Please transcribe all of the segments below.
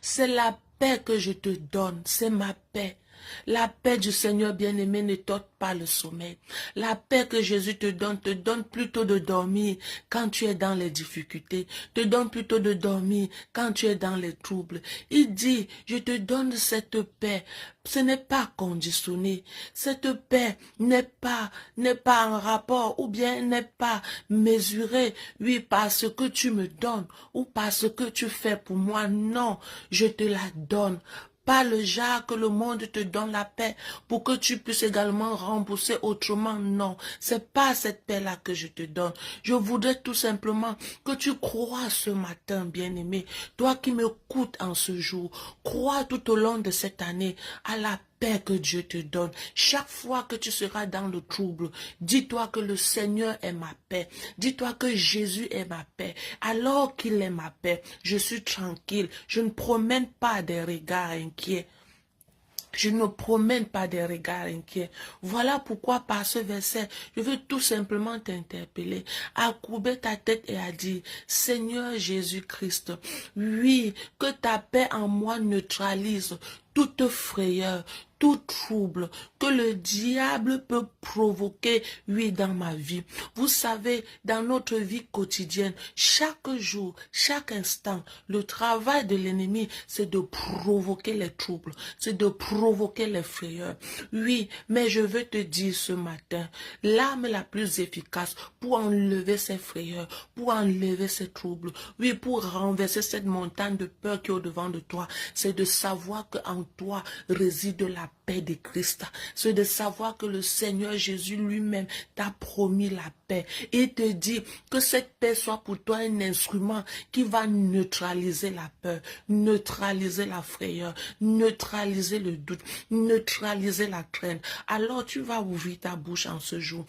C'est la paix que je te donne, c'est ma paix. La paix du Seigneur bien-aimé ne t'ôte pas le sommeil. La paix que Jésus te donne plutôt de dormir quand tu es dans les difficultés, te donne plutôt de dormir quand tu es dans les troubles. Il dit, je te donne cette paix. Ce n'est pas conditionné. Cette paix n'est pas en rapport ou bien n'est pas mesurée, oui, par ce que tu me donnes ou par ce que tu fais pour moi. Non, je te la donne. Pas le genre que le monde te donne la paix pour que tu puisses également rembourser autrement. Non, c'est pas cette paix-là que je te donne. Je voudrais tout simplement que tu crois ce matin, bien-aimé. Toi qui m'écoutes en ce jour, crois tout au long de cette année à la paix que Dieu te donne. Chaque fois que tu seras dans le trouble, dis-toi que le Seigneur est ma paix. Dis-toi que Jésus est ma paix. Alors qu'il est ma paix, je suis tranquille. Je ne promène pas des regards inquiets. Je ne promène pas des regards inquiets. Voilà pourquoi par ce verset, je veux tout simplement t'interpeller, à courber ta tête et à dire, Seigneur Jésus-Christ, oui, que ta paix en moi neutralise toute frayeur, tout trouble que le diable peut provoquer, oui, dans ma vie. Vous savez, dans notre vie quotidienne, chaque jour, chaque instant, le travail de l'ennemi, c'est de provoquer les troubles, c'est de provoquer les frayeurs. Oui, mais je veux te dire ce matin, l'arme la plus efficace pour enlever ces frayeurs, pour enlever ces troubles, oui, pour renverser cette montagne de peur qui est au-devant de toi, c'est de savoir qu'en toi réside la paix de Christ. C'est de savoir que le Seigneur Jésus lui-même t'a promis la paix et te dit que cette paix soit pour toi un instrument qui va neutraliser la peur, neutraliser la frayeur, neutraliser le doute, neutraliser la crainte. Alors tu vas ouvrir ta bouche en ce jour.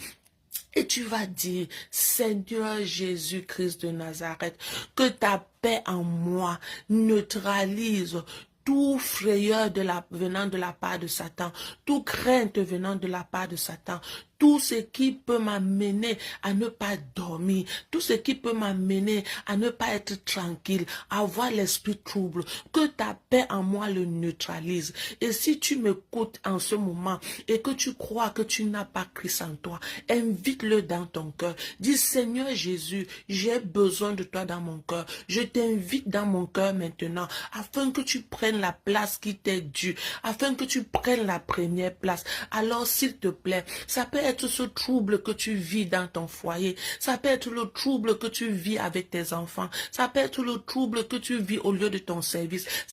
Et tu vas dire, Seigneur Jésus-Christ de Nazareth, que ta paix en moi neutralise tout frayeur venant de la part de Satan, toute crainte venant de la part de Satan, tout ce qui peut m'amener à ne pas dormir, tout ce qui peut m'amener à ne pas être tranquille, à avoir l'esprit trouble, que ta paix en moi le neutralise. Et si tu m'écoutes en ce moment et que tu crois que tu n'as pas Christ en toi, invite-le dans ton cœur. Dis, Seigneur Jésus, j'ai besoin de toi dans mon cœur. Je t'invite dans mon cœur maintenant, afin que tu prennes la place qui t'est due, afin que tu prennes la première place. Alors, s'il te plaît, ça peut être ce trouble que tu vis dans ton foyer, ça peut être le trouble que tu vis avec tes enfants, ça peut être le trouble que tu vis au lieu de ton service,